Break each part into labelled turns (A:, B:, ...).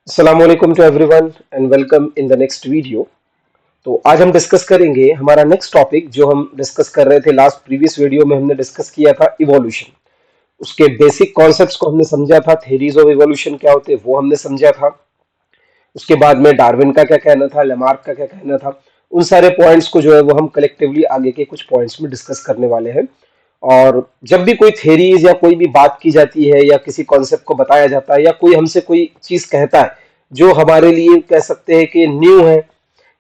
A: अस्सलाम वालेकुम to everyone and welcome in the next video. तो आज हम डिस्कस करेंगे हमारा नेक्स्ट टॉपिक जो हम डिस्कस कर रहे थे लास्ट प्रीवियस वीडियो में। हमने डिस्कस किया था इवोल्यूशन। उसके बेसिक कॉन्सेप्ट्स को हमने समझा था। थेरीज ऑफ इवोल्यूशन क्या होते हैं वो हमने समझा था। उसके बाद में डार्विन का क्या कहना था, लेमार्क का क्या कहना था, उन सारे पॉइंट्स को जो है वो हम कलेक्टिवली आगे के कुछ पॉइंट्स में डिस्कस करने वाले हैं। और जब भी कोई थेरीज या कोई भी बात की जाती है या किसी कॉन्सेप्ट को बताया जाता है या कोई हमसे कोई चीज कहता है जो हमारे लिए कह सकते हैं कि न्यू है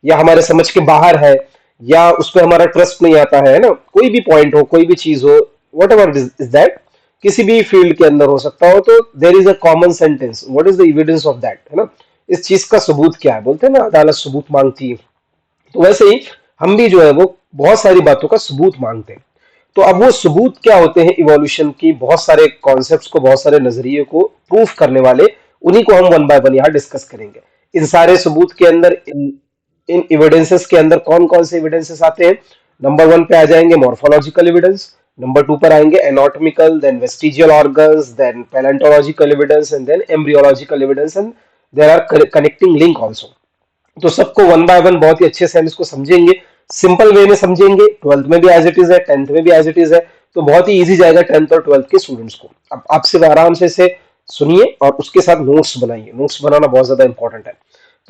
A: या हमारे समझ के बाहर है या उस पर हमारा ट्रस्ट नहीं आता है ना, कोई भी पॉइंट हो, कोई भी चीज हो, वट एवर इज दैट, किसी भी फील्ड के अंदर हो सकता हो, तो there is a common sentence, what is the evidence of that, है ना। इस चीज का सबूत क्या है, बोलते हैं ना अदालत सबूत मांगती है। तो वैसे ही हम भी जो है वो बहुत सारी बातों का सबूत मांगते हैं। तो अब वो सबूत क्या होते हैं इवोल्यूशन की, बहुत सारे कॉन्सेप्ट्स को, बहुत सारे नजरिए को प्रूफ करने वाले, उन्हीं को हम वन बाय वन यहाँ डिस्कस करेंगे। इन सारे सबूत के अंदर, इन एविडेंसेस के अंदर कौन कौन से एविडेंसेस आते हैं। नंबर वन पे आ जाएंगे मॉर्फोलॉजिकल एविडेंस, नंबर टू पर आएंगे anatomical, then vestigial organs, then palaeontological evidence and then embryological evidence, and there are connecting link also. तो सबको वन बाय वन बहुत ही अच्छे से हम इसको समझेंगे, सिंपल वे में समझेंगे। ट्वेल्थ में भी एज इट इज है, टेंथ में भी एज इट इज है, तो बहुत ही इजी जाएगा टेंथ और ट्वेल्थ के स्टूडेंट्स को। अब आप सिर्फ आराम से इसे सुनिए और उसके साथ नोट्स बनाइए। नोट्स बनाना बहुत ज्यादा इंपॉर्टेंट है।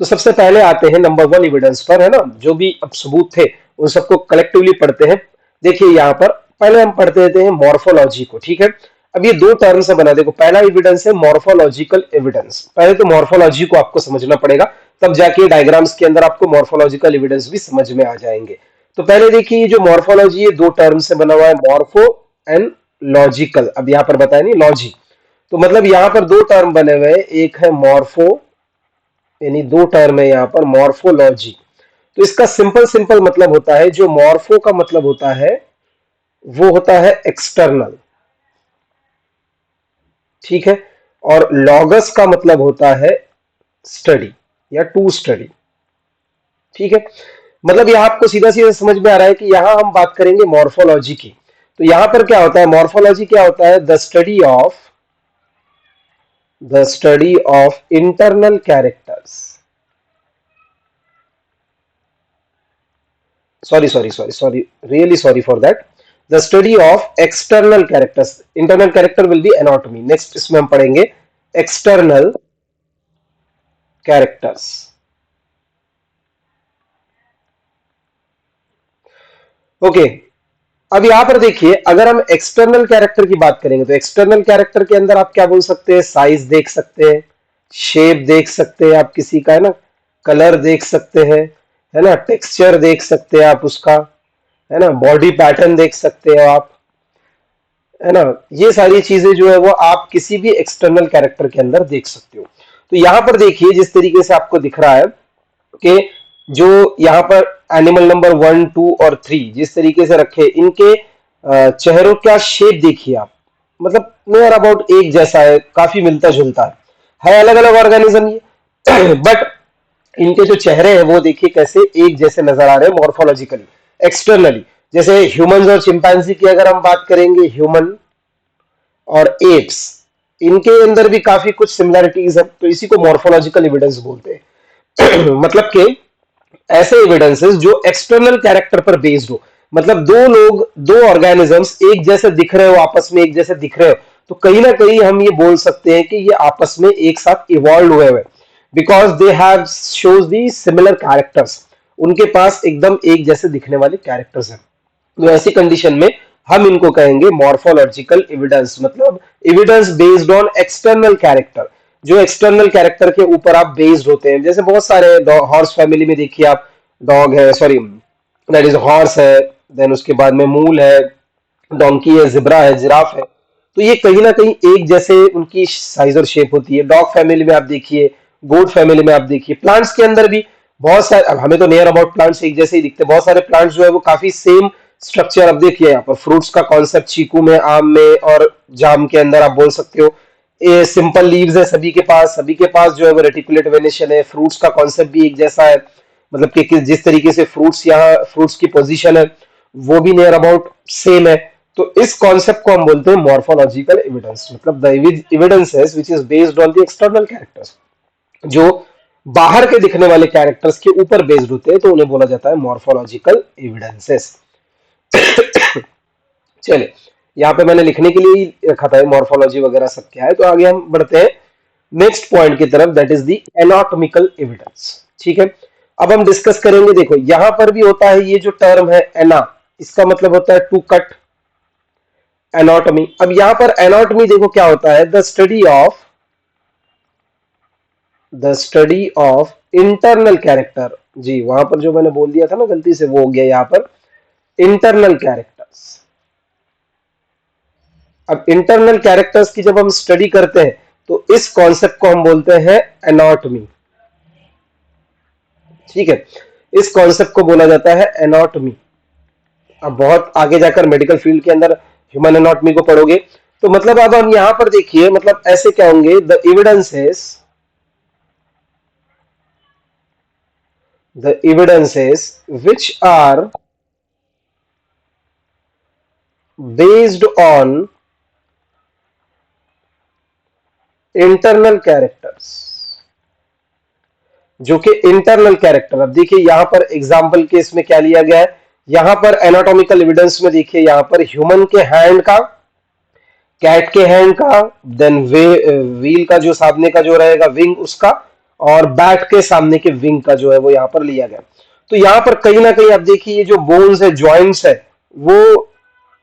A: तो सबसे पहले आते हैं नंबर वन एविडेंस पर, है ना। जो भी अब सबूत थे उन सबको कलेक्टिवली पढ़ते हैं। देखिए यहाँ पर पहले हम पढ़ते रहते हैं मॉर्फोलॉजी को, ठीक है। अब ये दो टर्म से बना, देखो पहला एविडेंस है मॉर्फोलॉजिकल एविडेंस। पहले तो मॉर्फोलॉजी को आपको समझना पड़ेगा, तब जाके डायग्राम्स के अंदर आपको मॉर्फोलॉजिकल एविडेंस भी समझ में आ जाएंगे। तो पहले देखिए, ये जो मॉर्फोलॉजी है दो टर्म से बना हुआ है, मॉर्फो एंड लॉजिकल। अब यहाँ पर बताया नहीं लॉजी, तो मतलब यहाँ पर दो टर्म बने हुए हैं, एक है मॉर्फो, यानी दो टर्म है यहाँ पर मॉर्फोलॉजी। तो इसका सिंपल सिंपल मतलब होता है, जो मॉर्फो का मतलब होता है वो होता है एक्सटर्नल, ठीक है। और लॉगस का मतलब होता है स्टडी या टू स्टडी, ठीक है। मतलब यह आपको सीधा सीधा समझ में आ रहा है कि यहां हम बात करेंगे मॉर्फोलॉजी की। तो यहां पर क्या होता है, मॉर्फोलॉजी क्या होता है, the study of internal characters, sorry, really sorry for that, the study of external characters. Internal character will be anatomy. Next इसमें हम पढ़ेंगे एक्सटर्नल कैरेक्टर्स। ओके, अब यहां पर देखिए, अगर हम एक्सटर्नल कैरेक्टर की बात करेंगे तो एक्सटर्नल कैरेक्टर के अंदर आप क्या बोल सकते हैं, साइज देख सकते हैं, शेप देख सकते हैं आप किसी का, है ना, कलर देख सकते हैं, है ना, टेक्सचर देख सकते हैं आप उसका, है ना, बॉडी पैटर्न देख सकते हो आप, है ना। ये सारी चीजें जो है वो आप किसी भी एक्सटर्नल कैरेक्टर के अंदर देख सकते हो। तो यहां पर देखिए जिस तरीके से आपको दिख रहा है कि जो यहाँ पर एनिमल नंबर वन टू और थ्री जिस तरीके से रखे, इनके चेहरों का शेप देखिए आप, मतलब नियर अबाउट एक जैसा है, काफी मिलता जुलता है अलग अलग ऑर्गेनिज्म ये बट इनके जो चेहरे हैं वो देखिए कैसे एक जैसे नजर आ रहे हैं मॉर्फोलॉजिकली, एक्सटर्नली। जैसे ह्यूमंस और चिंपैंजी की अगर हम बात करेंगे, ह्यूमन और एप्स, इनके अंदर भी काफी कुछ सिमिलरिटीज है, तो इसी को मॉर्फोलॉजिकल एविडेंस बोलते हैं मतलब कि ऐसे एविडेंसेस जो एक्सटर्नल कैरेक्टर पर बेस्ड हो। मतलब दो लोग, दो ऑर्गेनिजम्स एक जैसे दिख रहे हो, आपस में एक जैसे दिख रहे हो, तो कहीं ना कहीं हम ये बोल सकते हैं कि ये आपस में एक साथ इवॉल्व हुए हुए, because they have shows the similar characters. उनके पास एकदम एक जैसे दिखने वाले कैरेक्टर्स हैं। तो ऐसी कंडीशन में हम इनको कहेंगे मॉर्फोलॉजिकल एविडेंस, मतलब evidence based on external character, जो एक्सटर्नल कैरेक्टर के ऊपर आप बेस्ड होते हैं। जैसे बहुत सारे हॉर्स फैमिली में देखिए आप, डॉग है, सॉरी दैट इज हॉर्स है, देन उसके बाद में मूल है, डोंकी है, जिब्रा है, जिराफ है। तो ये कहीं ना कहीं एक जैसे उनकी साइज और शेप होती है। डॉग फैमिली में आप देखिए, गोट फैमिली में आप देखिए, प्लांट्स के अंदर भी बहुत सारे, अब हमें तो नियर अबाउट प्लांट्स एक जैसे ही दिखते हैं, बहुत सारे प्लांट्स जो है वो काफी सेम स्ट्रक्चर। अब देखिए यहाँ पर फ्रूट्स का कॉन्सेप्ट, चीकू में, आम में और जाम के अंदर आप बोल सकते हो ये सिंपल लीव्स है सभी के पास, सभी के पास जो है वो रेटिकुलेट वेनेशन है। फ्रूट्स का कॉन्सेप्ट भी एक जैसा है, मतलब कि जिस तरीके से फ्रूट्स, यहाँ फ्रूट्स की पोजीशन है वो भी नियर अबाउट सेम है। तो इस कॉन्सेप्ट को हम बोलते हैं मॉर्फोलॉजिकल एविडेंस, मतलब the evidences which is based on the external characters. जो बाहर के दिखने वाले कैरेक्टर्स के ऊपर बेस्ड होते हैं, तो उन्हें बोला जाता है मॉर्फोलॉजिकल एविडेंसेस। चलिए, यहाँ पे मैंने लिखने के लिए ही रखा था मॉर्फोलॉजी वगैरह सब क्या है। तो आगे हम बढ़ते हैं नेक्स्ट पॉइंट की तरफ, that is the anatomical evidence. ठीक है, अब हम डिस्कस करेंगे। देखो यहां पर भी होता है ये जो टर्म है एना, इसका मतलब होता है टू कट, एनाटॉमी। अब यहां पर एनाटॉमी देखो क्या होता है, the study of internal character. जी, वहां पर जो मैंने बोल दिया था ना गलती से, वो हो गया यहाँ पर इंटरनल कैरेक्टर्स। अब इंटरनल कैरेक्टर्स की जब हम स्टडी करते हैं तो इस कॉन्सेप्ट को हम बोलते हैं एनाटॉमी। ठीक है, इस कॉन्सेप्ट को बोला जाता है एनाटॉमी। अब बहुत आगे जाकर मेडिकल फील्ड के अंदर ह्यूमन एनाटॉमी को पढ़ोगे, तो मतलब अब हम यहां पर देखिए, मतलब ऐसे क्या होंगे, the evidences which are based on internal characters, जो कि इंटरनल कैरेक्टर। अब देखिए यहां पर एग्जाम्पल के इसमें क्या लिया गया है, यहां पर एनाटॉमिकल एविडेंस में देखिए यहां पर ह्यूमन के हैंड का, कैट के हैंड का, देन व्हील का जो सामने का जो रहेगा विंग उसका, और बैट के सामने के विंग का जो है वो यहां पर लिया गया। तो यहां पर कहीं ना कहीं आप देखिए ये जो बोन्स है, जॉइंट्स है, वो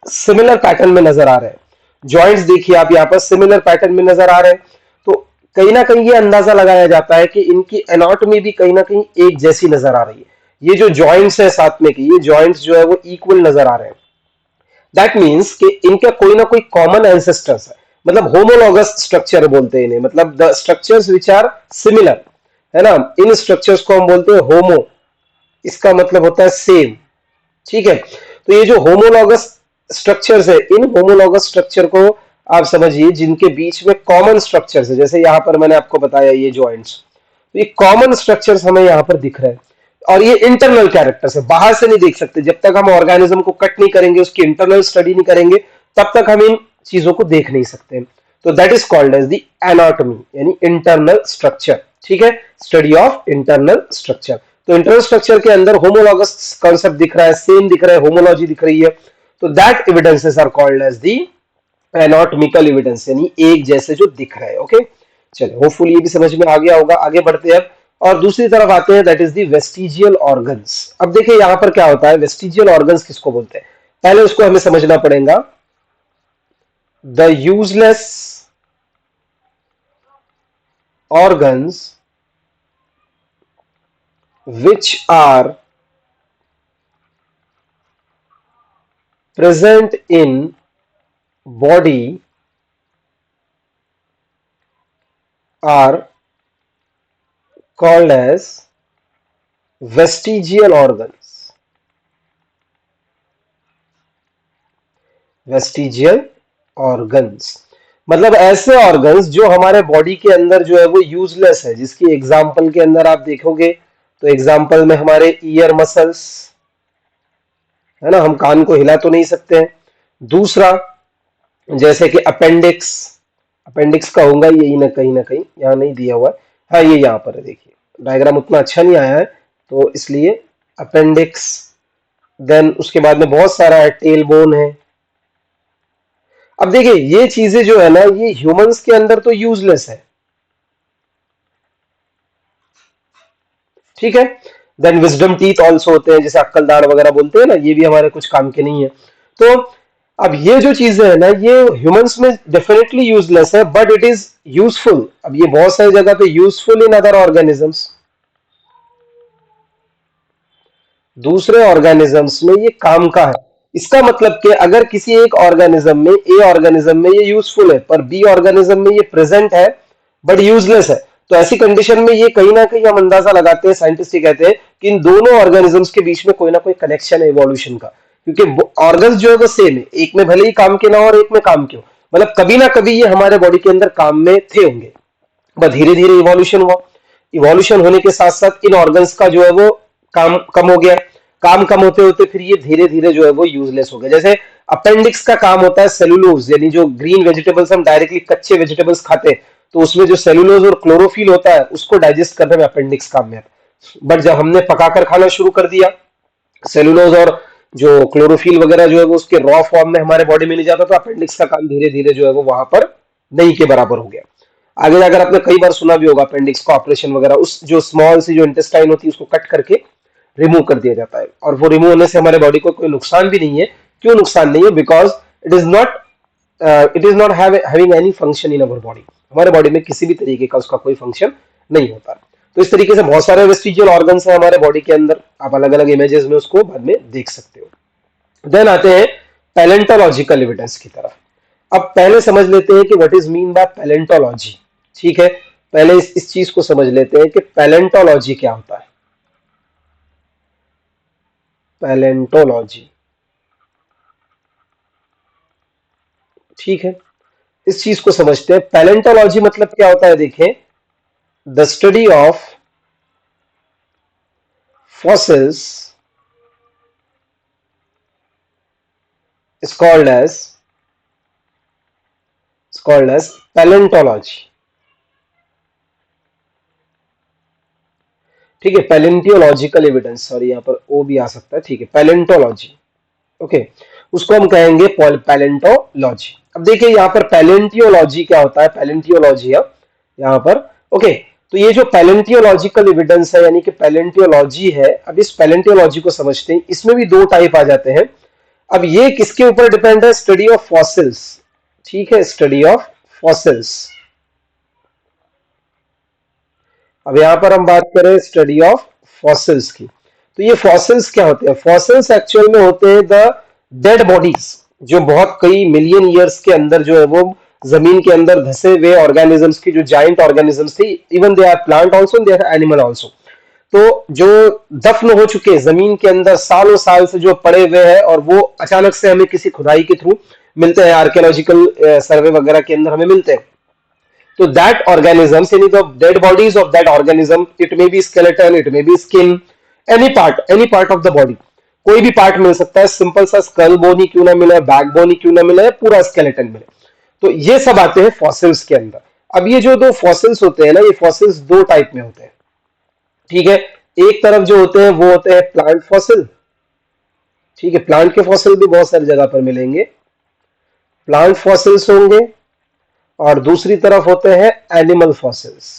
A: सिमिलर पैटर्न में नजर आ रहे हैं। जॉइंट्स देखिए आप यहाँ पर सिमिलर पैटर्न में नजर आ रहे हैं। तो कहीं ना कहीं ये अंदाजा लगाया जाता है कि इनकी एनाटॉमी भी कहीं ना कहीं एक जैसी नजर आ रही है। ये जो जॉइंट्स है साथ में के, ये जॉइंट्स जो है वो इक्वल नजर आ रहे हैं। दैट मीन्स कि इनका कोई ना कोई कॉमन एंसेस्टर्स है, मतलब होमोलॉगस स्ट्रक्चर बोलते हैं इन्हें, मतलब the structures which are similar, है ना। इन स्ट्रक्चर्स को हम बोलते हैं होमो, इसका मतलब होता है सेम। ठीक है, तो ये जो होमोलॉगस स्ट्रक्चर्स है, इन होमोलॉगस स्ट्रक्चर को आप समझिए जिनके बीच में कॉमन स्ट्रक्चर्स है, जैसे यहां पर मैंने आपको बताया ये जॉइंट्स, तो ये कॉमन स्ट्रक्चर्स हमें यहां पर दिख रहे हैं। और ये इंटरनल कैरेक्टर्स है, बाहर से नहीं देख सकते। जब तक हम ऑर्गेनिज्म को कट नहीं करेंगे, उसकी इंटरनल स्टडी नहीं करेंगे, तब तक हम इन चीजों को देख नहीं सकते। तो that is called as the anatomy, यानी इंटरनल स्ट्रक्चर। ठीक है, स्टडी ऑफ इंटरनल स्ट्रक्चर। तो इंटरनल स्ट्रक्चर के अंदर होमोलॉगस कॉन्सेप्ट दिख रहा है, सेम दिख रहा है, होमोलॉजी दिख रही है, तो that evidences are called as the anatomical evidence, यानी एक जैसे जो दिख रहा है। ओके, चलिए, होपफुली ये भी समझ में आ गया होगा। आगे बढ़ते हैं और दूसरी तरफ आते हैं, that is the vestigial organs. अब देखिए यहां पर क्या होता है, वेस्टिजियल ऑर्गन्स किसको बोलते हैं, पहले उसको हमें समझना पड़ेगा। The useless organs which are present in body are called as vestigial organs। Vestigial organs मतलब ऐसे ऑर्गन्स जो हमारे बॉडी के अंदर जो है वो यूजलेस है, जिसकी एग्जाम्पल के अंदर आप देखोगे तो एग्जाम्पल में हमारे ईयर मसल्स, है ना, हम कान को हिला तो नहीं सकते हैं। दूसरा जैसे कि अपेंडिक्स, अपेंडिक्स का होगा यही ना कहीं यहाँ नहीं दिया हुआ है, हाँ ये यहाँ पर है, देखिए डायग्राम उतना अच्छा नहीं आया है तो इसलिए अपेंडिक्स। देन उसके बाद में बहुत सारा है, टेल बोन है। अब देखिए ये चीजें जो है ना, ये ह्यूमंस के अंदर तो यूजलेस है, ठीक है। देन विजडम टीथ ऑल्सो होते हैं, जैसे अक्कल दाढ़ वगैरह बोलते हैं ना, ये भी हमारे कुछ काम के नहीं है। तो अब ये जो चीजें है ना, ये ह्यूमंस में डेफिनेटली यूजलेस है, बट इट इज यूजफुल। अब ये बहुत सारी जगह पे यूजफुल इन अदर ऑर्गेनिजम्स, दूसरे ऑर्गेनिजम्स में ये काम का है। इसका मतलब कि अगर किसी एक ऑर्गेनिज्म में, ए ऑर्गेनिज्म में ये यूजफुल है, पर बी ऑर्गेनिज्म में ये प्रेजेंट है बट यूजलेस है, तो ऐसी कंडीशन में ये कहीं ना कहीं हम अंदाजा लगाते हैं, साइंटिस्ट ये कहते हैं कि इन दोनों ऑर्गेनिजम्स के बीच में कोई ना कोई कनेक्शन है इवोल्यूशन का, क्योंकि ऑर्गन्स जो है वो सेम है, एक में भले ही काम के ना हो और एक में काम के हो, मतलब कभी ना कभी ये हमारे बॉडी के अंदर काम में थे होंगे, बट धीरे धीरे इवोल्यूशन हुआ। इवोल्यूशन होने के साथ साथ इन ऑर्गन्स का जो है वो काम कम हो गया, काम कम होते होते फिर ये धीरे धीरे जो है वो यूजलेस हो गया। जैसे अपेंडिक्स का काम होता है सेलुलोज, यानी जो ग्रीन वेजिटेबल्स हम डायरेक्टली कच्चे वेजिटेबल्स खाते हैं, तो उसमें जो सेलुलोज और क्लोरोफिल होता है उसको डाइजेस्ट करने में अपेंडिक्स काम में आता है। बट जब हमने पकाकर खाना शुरू कर दिया, सेलुलोज और जो क्लोरोफिल वगैरह जो है वो उसके रॉ फॉर्म में हमारे बॉडी में नहीं जाता, तो अपेंडिक्स का काम धीरे धीरे जो है वो वहां पर नहीं के बराबर हो गया। आगे जाकर आपने कई बार सुना भी होगा अपेंडिक्स का ऑपरेशन वगैरह, उस जो स्मॉल सी जो इंटेस्टाइन होती है उसको कट करके रिमूव कर दिया जाता है, और वो रिमूव होने से हमारे बॉडी को कोई नुकसान भी नहीं है। क्यों नुकसान नहीं है? Because it is not having any function in our body. हमारे बॉडी में किसी भी तरीके का उसका कोई फंक्शन नहीं होता। तो इस तरीके से बहुत सारे वेस्टिजियल ऑर्गन्स हैं हमारे बॉडी के अंदर, आप अलग अलग इमेजेस में उसको बाद में देख सकते हो। देन आते हैं पैलेंटोलॉजिकल एविडेंस की तरफ। अब पहले समझ लेते हैं कि what is mean by palaeontology. ठीक है, पहले इस चीज को समझ लेते हैं कि पैलेंटोलॉजी क्या होता है। पैलेंटोलॉजी, ठीक है, इस चीज को समझते हैं। पैलेंटोलॉजी मतलब क्या होता है, देखें, the study of fossils is called as palaeontology. ठीक है, पैलेंटियोलॉजिकल एविडेंस, सॉरी यहाँ पर ओ भी आ सकता है, ठीक है, पैलेंटोलॉजी, ओके, उसको हम कहेंगे पैलेंटोलॉजी। अब देखिए यहाँ पर पैलेंटियोलॉजी क्या होता है, पैलेंटियोलॉजी है यहाँ पर, ओके। तो ये जो पैलेंटियोलॉजिकल एविडेंस है यानी कि पैलेंटियोलॉजी है, अब इस पैलेंटियोलॉजी को समझते हैं। इसमें भी दो टाइप आ जाते हैं। अब ये किसके ऊपर डिपेंड है? स्टडी ऑफ फॉसिल्स, ठीक है, स्टडी ऑफ फॉसिल्स। अब यहां पर हम बात करें स्टडी ऑफ फॉसिल्स की, तो ये फॉसिल्स क्या होते हैं? फॉसिल्स एक्चुअल में होते हैं द डेड बॉडीज, जो बहुत कई मिलियन ईयर्स के अंदर जो है वो जमीन के अंदर धसे हुए ऑर्गेनिजम्स की, जो जाइंट ऑर्गेनिजम्स थी, even they are plant also, they are animal also. तो जो दफन हो चुके जमीन के अंदर सालों साल से जो पड़े हुए हैं, और वो अचानक से हमें किसी खुदाई के थ्रू मिलते हैं, आर्कियोलॉजिकल सर्वे वगैरह के अंदर हमें मिलते हैं। तो दैट ऑर्गेनिजम्स यानी the dead bodies of that organism, it may be skeleton, it may be skin, any part of the body, कोई भी पार्ट मिल सकता है, सिंपल सा स्कल बोन ही क्यों ना मिले, बैक बोन ही क्यों ना मिले, पूरा स्केलेटन मिले, तो ये सब आते हैं फॉसिल्स के अंदर। अब ये जो दो फॉसिल्स होते हैं ना, ये फॉसिल्स दो टाइप में होते हैं, ठीक है। एक तरफ जो होते हैं वो होते हैं प्लांट फॉसिल, ठीक है, प्लांट के फॉसिल भी बहुत सारी जगह पर मिलेंगे, प्लांट फॉसिल्स होंगे, और दूसरी तरफ होते हैं एनिमल फॉसिल्स।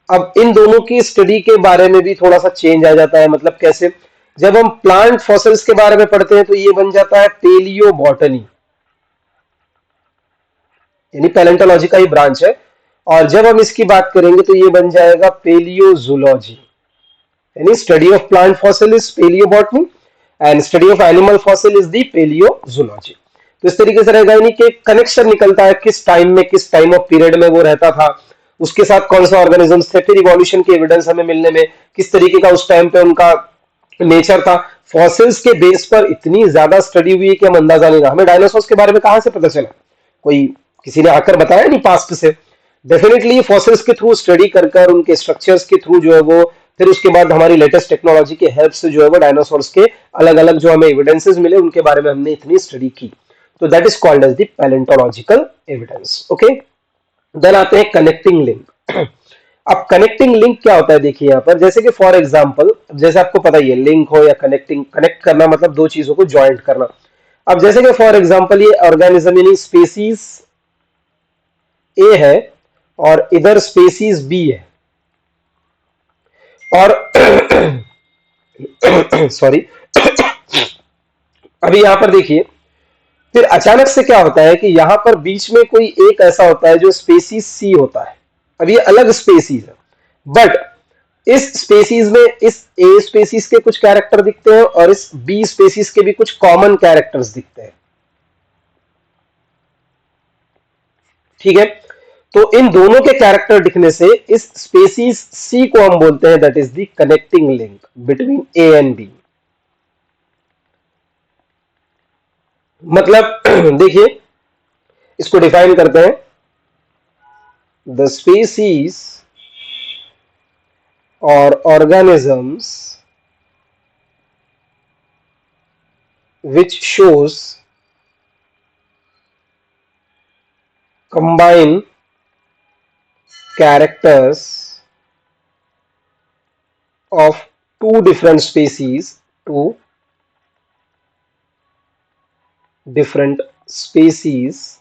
A: अब इन दोनों की स्टडी के बारे में भी थोड़ा सा चेंज आ जाता है। मतलब कैसे? जब हम प्लांट फॉसिल्स के बारे में पढ़ते हैं तो ये बन जाता है पेलियो बॉटनी, यानी पैलेंटोलॉजी का ही ब्रांच है। और जब हम इसकी बात करेंगे तो ये बन जाएगा पेलियोजूलॉजी, यानी study of plant fossil is palaeobotany and study of animal fossil is the palaeozoology. तो इस तरीके से रहेगा, यानी कि कनेक्शन निकलता है किस टाइम में, किस टाइम ऑफ पीरियड में वो रहता था, उसके साथ कौन सा ऑर्गेनिजम्स थे, फिर इवोल्यूशन के एविडेंस हमें मिलने में किस तरीके का उस टाइम पे उनका नेचर था। फॉसिल्स के बेस पर इतनी ज्यादा स्टडी हुई है कि हम अंदाजा नहीं रहा। हमें डायनासोर्स के बारे में कहां से पता चला? कोई किसी ने आकर बताया नहीं पास्ट से। डेफिनेटली फॉसिल्स के थ्रू स्टडी कर कर उनके स्ट्रक्चर्स के थ्रू जो है वो, फिर उसके बाद हमारी लेटेस्ट टेक्नोलॉजी के हेल्प से जो है वो डायनासोर्स के अलग अलग जो हमें एविडेंसेस मिले उनके बारे में हमने इतनी स्टडी की। तो that is called as the palaeontological evidence, okay. Then आते हैं कनेक्टिंग लिंक। अब कनेक्टिंग लिंक क्या होता है? देखिए यहाँ पर, जैसे कि फॉर एग्जांपल, जैसे आपको पता ही है लिंक हो या कनेक्टिंग, कनेक्ट करना मतलब दो चीजों को ज्वाइंट करना। अब जैसे कि फॉर एग्जांपल ये ऑर्गेनिज्म यानी स्पीसीज ए है और इधर स्पीसीज बी है, और सॉरी, अभी यहां पर देखिए, फिर अचानक से क्या होता है कि यहां पर बीच में कोई एक ऐसा होता है जो स्पेसीज सी होता है। अब ये अलग स्पेसीज है, बट इस स्पेसीज में इस ए स्पेसीज के कुछ कैरेक्टर दिखते हैं और इस बी स्पेसीज के भी कुछ कॉमन कैरेक्टर्स दिखते हैं, ठीक है। तो इन दोनों के कैरेक्टर दिखने से इस स्पेसीज सी को हम बोलते हैं that is the connecting link between A and B. मतलब देखिए, इसको डिफाइन करते हैं, the species or organisms which shows combine characters of two different species to different species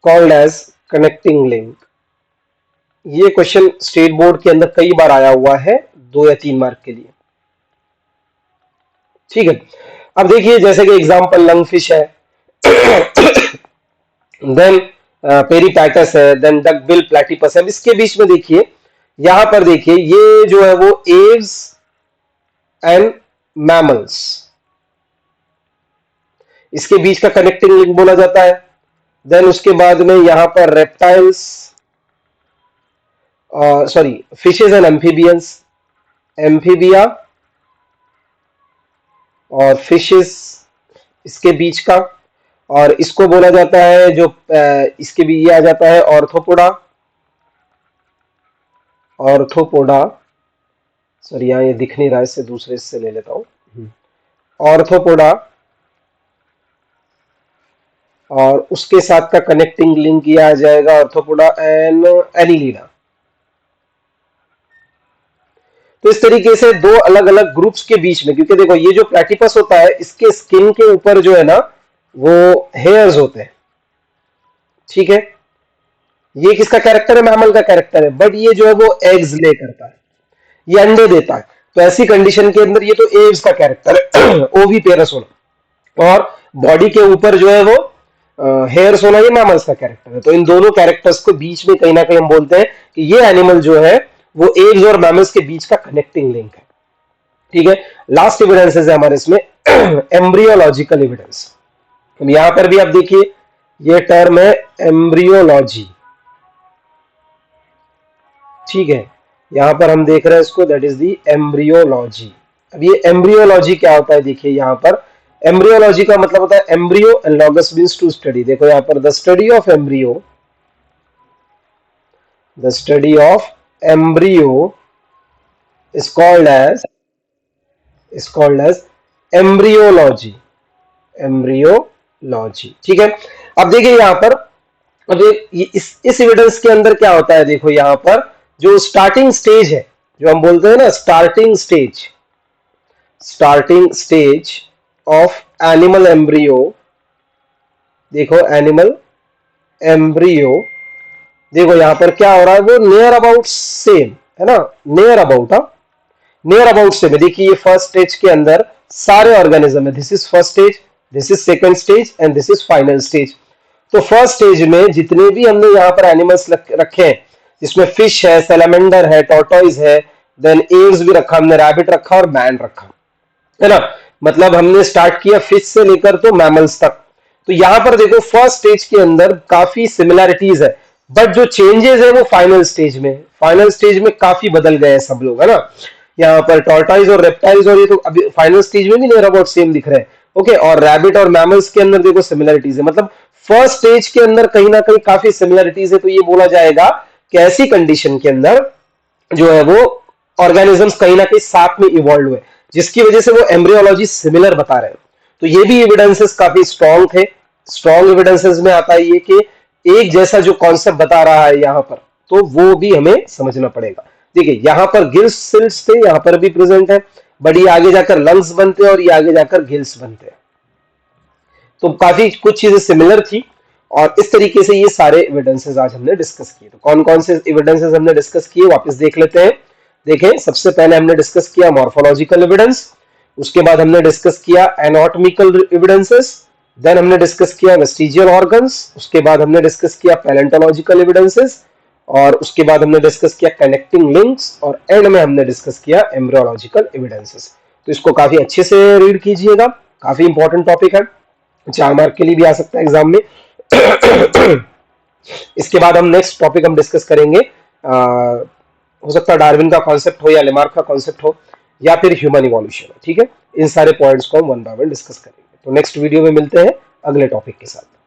A: called as connecting link। ये क्वेश्चन स्टेट बोर्ड के अंदर कई बार आया हुआ है 2 या 3 मार्क के लिए। ठीक है, अब देखिए जैसे कि एग्जांपल लंगफिश है, देन पेरीपैटस है, देन डकबिल प्लेटिपस है। इसके बीच में देखिए, यहां पर देखिए ये जो है वो एव्स एंड मैमल्स, इसके बीच का कनेक्टिंग लिंक बोला जाता है। देन उसके बाद में यहां पर reptiles, sorry fishes and amphibians, amphibia और फिशेस इसके बीच का, और इसको बोला जाता है जो इसके भी ये आ जाता है ऑर्थोपोडा, ऑर्थोपोडा, सॉरी यहाँ ये दिख नहीं रहा है, इससे दूसरे से ले लेता हूं, ऑर्थोपोडा, और उसके साथ का कनेक्टिंग लिंक ये आ जाएगा ऑर्थोपोडा एंड एनिलीडा। तो इस तरीके से दो अलग अलग ग्रुप्स के बीच में, क्योंकि देखो ये जो प्लेटिपस होता है इसके स्किन के ऊपर जो है ना वो हेयर्स होते हैं। ठीक है, ये किसका कैरेक्टर है? मैमल का कैरेक्टर है, बट ये जो है वो एग्स ले करता है, ये अंडे देता है। तो ऐसी कंडीशन के अंदर ये तो एव्स का कैरेक्टर है, ओवी पेरस होना, और बॉडी के ऊपर जो है वो हेयर्स होना, ये मैमल्स का कैरेक्टर है। तो इन दोनों कैरेक्टर्स को बीच में कहीं ना कहीं हम बोलते हैं कि ये एनिमल जो है वो एव्स और मैमल्स के बीच का कनेक्टिंग लिंक है। ठीक है, लास्ट एविडेंसेस है हमारे इसमें एम्ब्रियोलॉजिकल एविडेंस। यहां पर भी आप देखिए ये टर्म है एम्ब्रियोलॉजी। ठीक है, यहां पर हम देख रहे हैं इसको, दैट इज दी एम्ब्रियोलॉजी। अब ये एम्ब्रियोलॉजी क्या होता है? देखिए यहां पर एम्ब्रियोलॉजी का मतलब होता है embryo and logos means to study. देखो यहां पर the study of embryo, the study of embryo is called as embryology, embryology. ठीक है, अब देखिए यहां पर, अब इस एविडेंस के अंदर क्या होता है? देखो यहां पर जो स्टार्टिंग स्टेज है, जो हम बोलते हैं ना starting stage, starting stage of animal embryo, देखो एनिमल एम्ब्रियो, देखो यहां पर क्या हो रहा है, वो नियर अबाउट सेम है ना, near about, near about same. देखिए ये फर्स्ट स्टेज के अंदर सारे ऑर्गेनिज्म है, this is first stage, this is second stage and this is final stage. तो फर्स्ट स्टेज में जितने भी हमने यहाँ पर एनिमल्स रखे हैं, जिसमें फिश है, सैलमेंडर है, टॉर्टोइज है, देन एव्स भी रखा हमने, रैबिट रखा और मैन रखा, है ना। मतलब हमने स्टार्ट किया फिश से लेकर तो मैमल्स तक। तो यहां पर देखो फर्स्ट स्टेज के अंदर काफी सिमिलैरिटीज है, बट जो चेंजेस है वो फाइनल स्टेज में, फाइनल स्टेज में काफी बदल गए हैं सब लोग, है ना। यहाँ पर टॉर्टाइज और रेप्टाइल्स और ये तो अभी फाइनल स्टेज में भी नियर अबाउट सेम दिख रहे हैं। ओके, और रैबिट और मैमल्स के अंदर देखो सिमिलरिटीज है, मतलब फर्स्ट स्टेज के अंदर कहीं ना कहीं काफी सिमिलरिटीज है। तो ये बोला जाएगा कि ऐसी कंडीशन के अंदर जो है वो ऑर्गेनिजम्स कहीं ना कहीं साथ में इवॉल्व हुए, जिसकी वजह से वो एम्ब्रियोलॉजी सिमिलर बता रहे हैं। तो ये भी एविडेंसेस काफी स्ट्रॉन्ग थे। स्ट्रॉन्ग एविडेंसेस में आता है ये कि एक जैसा जो कॉन्सेप्ट बता रहा है यहाँ पर, तो वो भी हमें समझना पड़ेगा। देखिए यहां पर गिल्स सिल्स थे, यहां पर भी प्रेजेंट है, बट ये आगे जाकर लंग्स बनते हैं और ये आगे जाकर गिल्स बनते हैं। तो काफी कुछ चीजें सिमिलर थी, और इस तरीके से ये सारे एविडेंसेस आज हमने डिस्कस किए। तो कौन कौन से एविडेंसेस हमने डिस्कस किए वापस देख लेते हैं। देखें, सबसे पहले हमने डिस्कस किया मॉर्फोलॉजिकल एविडेंस, उसके बाद हमने डिस्कस किया एनाटॉमिकल एविडेंसेस, देन हमने डिस्कस किया वेस्टिजियल ऑर्गन्स, उसके बाद हमने डिस्कस किया पैलेंटोलॉजिकल एविडेंसेस, और उसके बाद हमने डिस्कस किया कनेक्टिंग लिंक्स, और एंड में हमने डिस्कस किया एम्ब्रियोलॉजिकल एविडेंसेस। तो इसको काफी अच्छे से रीड कीजिएगा, काफी इंपॉर्टेंट टॉपिक है, 4 मार्क के लिए भी आ सकता है एग्जाम में। इसके बाद हम नेक्स्ट टॉपिक हम डिस्कस करेंगे, हो सकता है डार्विन का कॉन्सेप्ट हो, या लेमार्क का कॉन्सेप्ट हो, या फिर ह्यूमन इवोल्यूशन। ठीक है, इन सारे पॉइंट्स को हम वन बाय वन डिस्कस करेंगे। तो नेक्स्ट वीडियो में मिलते हैं अगले टॉपिक के साथ।